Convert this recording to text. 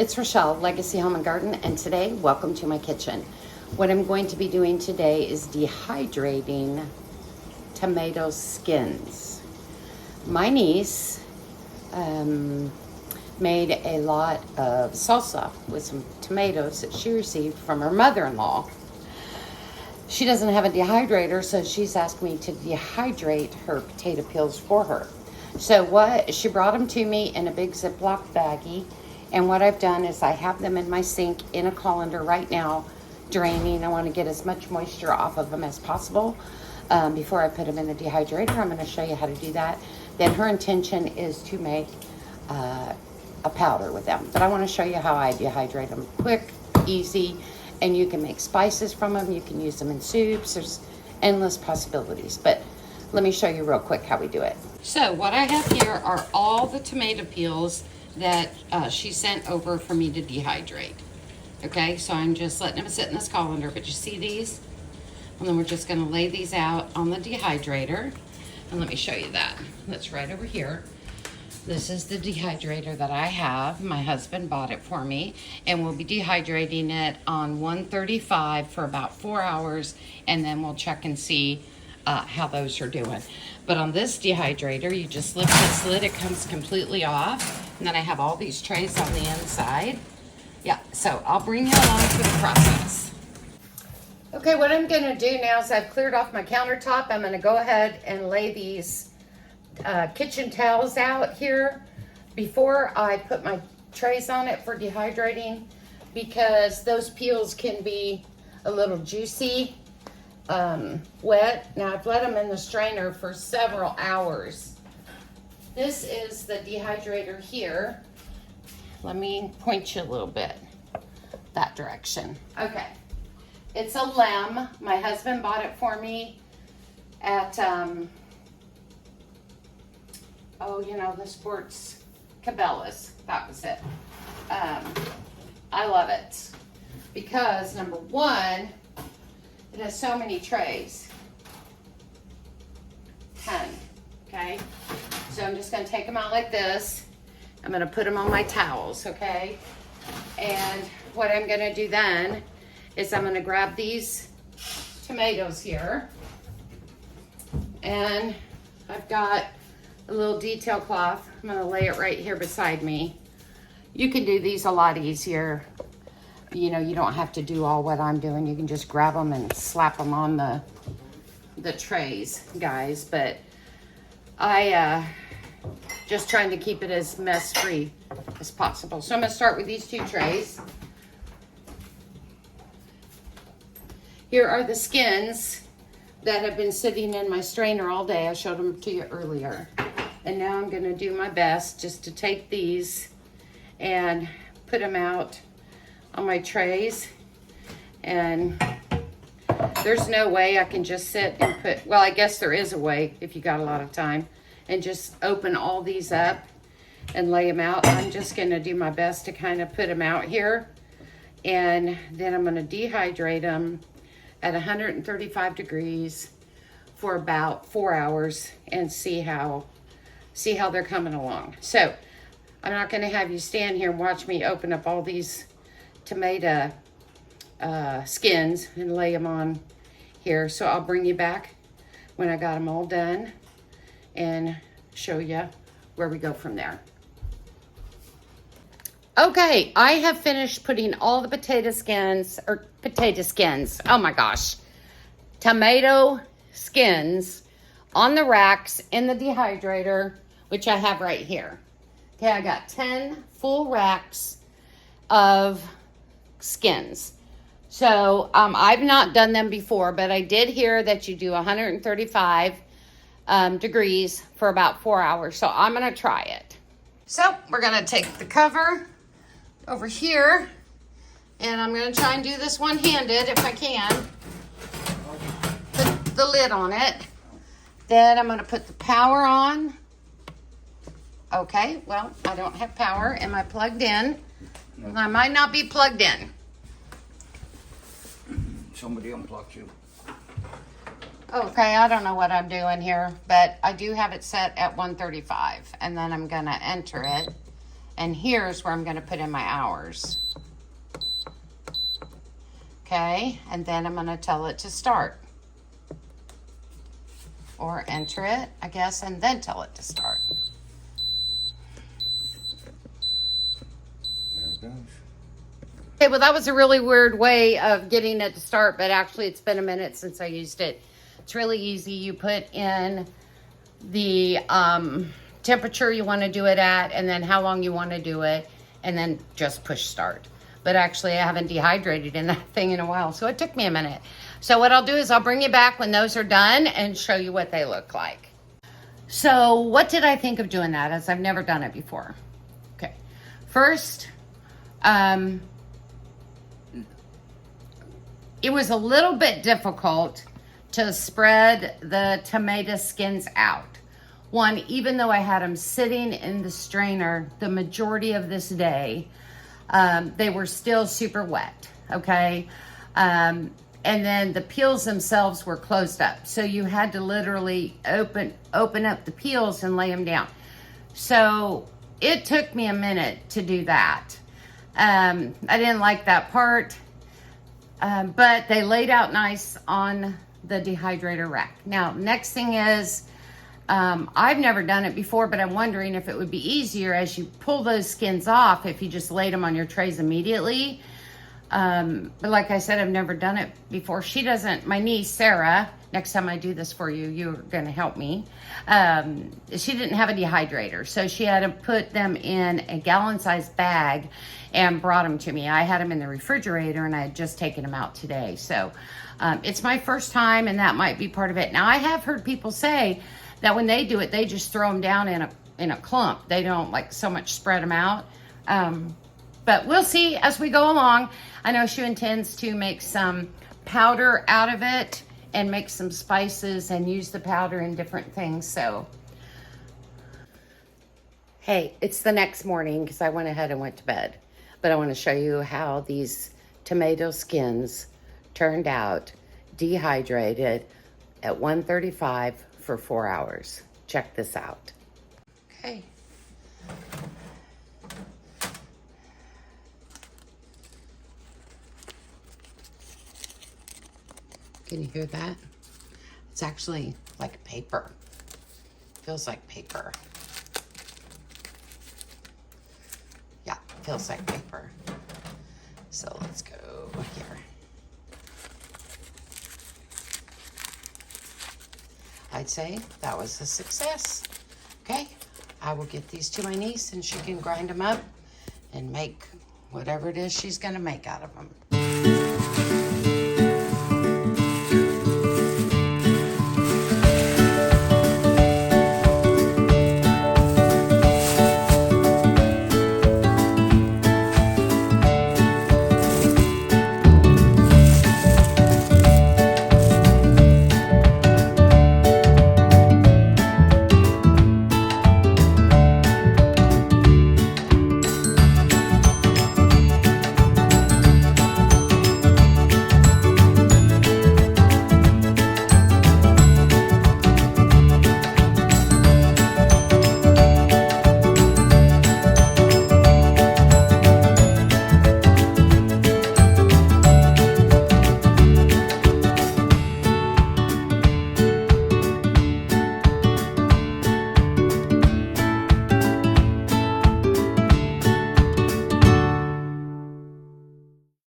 It's Rochelle, Legacy Home and Garden, and today, welcome to my kitchen. What I'm going to be doing today is dehydrating tomato skins. My niece made a lot of salsa with some tomatoes that she received from her mother-in-law. She doesn't have a dehydrator, so she's asked me to dehydrate her potato peels for her. So she brought them to me in a big Ziploc baggie, and what I've done is I have them in my sink in a colander right now, draining. I want to get as much moisture off of them as possible before I put them in the dehydrator. I'm going to show you how to do that. Then her intention is to make a powder with them, but I want to show you how I dehydrate them. Quick, easy, and you can make spices from them. You can use them in soups. There's endless possibilities, but let me show you real quick how we do it. So what I have here are all the tomato peels that she sent over for me to dehydrate. Okay, so I'm just letting them sit in this colander, but you see these? And then we're just gonna lay these out on the dehydrator. And let me show you that. That's right over here. This is the dehydrator that I have. My husband bought it for me, and we'll be dehydrating it on 135 for about 4 hours, and then we'll check and see how those are doing. But on this dehydrator, you just lift this lid, it comes completely off, and then I have all these trays on the inside. Yeah, so I'll bring you along for the process. Okay, what I'm gonna do now is I've cleared off my countertop. I'm gonna go ahead and lay these kitchen towels out here before I put my trays on it for dehydrating, because those peels can be a little juicy, wet. Now I've let them in the strainer for several hours. This is the dehydrator here. Let me point you a little bit that direction. Okay, it's a Lem. My husband bought it for me at the sports Cabela's. That was it. I love it because number one, it has so many trays. 10, okay? So I'm just gonna take them out like this. I'm gonna put them on my towels, okay? And what I'm gonna do then is I'm gonna grab these tomatoes here, and I've got a little detail cloth. I'm gonna lay it right here beside me. You can do these a lot easier. You know, you don't have to do all what I'm doing. You can just grab them and slap them on the trays, guys. But I just trying to keep it as mess-free as possible. So I'm gonna start with these two trays. Here are the skins that have been sitting in my strainer all day. I showed them to you earlier. And now I'm gonna do my best just to take these and put them out on my trays. And there's no way I can just sit and put, well, I guess there is a way if you got a lot of time, and just open all these up and lay them out. I'm just gonna do my best to kind of put them out here, and then I'm gonna dehydrate them at 135 degrees for about 4 hours and see how they're coming along. So I'm not gonna have you stand here and watch me open up all these tomato skins and lay them on here. So I'll bring you back when I got them all done and show you where we go from there. Okay, I have finished putting all the tomato skins, tomato skins on the racks in the dehydrator, which I have right here. Okay, I got 10 full racks of skins. So I've not done them before, but I did hear that you do 135 degrees for about 4 hours. So I'm gonna try it. So we're gonna take the cover over here, and I'm gonna try and do this one-handed if I can. Put the lid on it. Then I'm gonna put the power on. Okay, well, I don't have power. Am I plugged in? No. I might not be plugged in. Somebody unplugged you. Okay, I don't know what I'm doing here, but I do have it set at 135, and then I'm gonna enter it And here's where I'm going to put in my hours. Okay, and then I'm going to tell it to start. Or enter it, I guess, and then tell it to start. There it goes. Okay, well, that was a really weird way of getting it to start, but actually it's been a minute since I used it. It's really easy. You put in the temperature you want to do it at, and then how long you want to do it, and then just push start. But actually, I haven't dehydrated in that thing in a while, so it took me a minute. So what I'll do is I'll bring you back when those are done and show you what they look like. So what did I think of doing that, as I've never done it before? Okay, first, it was a little bit difficult to spread the tomato skins out. One, even though I had them sitting in the strainer the majority of this day, they were still super wet, okay? And then the peels themselves were closed up. So you had to literally open up the peels and lay them down. So it took me a minute to do that. I didn't like that part, but they laid out nice on the dehydrator rack. Now, next thing is, I've never done it before, but I'm wondering if it would be easier as you pull those skins off if you just laid them on your trays immediately. But like I said, I've never done it before. She doesn't, my niece, Sarah, next time I do this for you, you're going to help me. She didn't have a dehydrator, so she had to put them in a gallon-sized bag and brought them to me. I had them in the refrigerator, and I had just taken them out today. So it's my first time, and that might be part of it. Now, I have heard people say that when they do it, they just throw them down in a clump. They don't like so much spread them out. But we'll see as we go along. I know she intends to make some powder out of it and make some spices and use the powder in different things. So, hey, it's the next morning because I went ahead and went to bed. But I want to show you how these tomato skins turned out dehydrated at 135 for 4 hours. Check this out. Okay. Can you hear that? It's actually like paper. Feels like paper. Yeah, feels like paper. So let's go here. I'd say that was a success. Okay, I will get these to my niece and she can grind them up and make whatever it is she's gonna make out of them.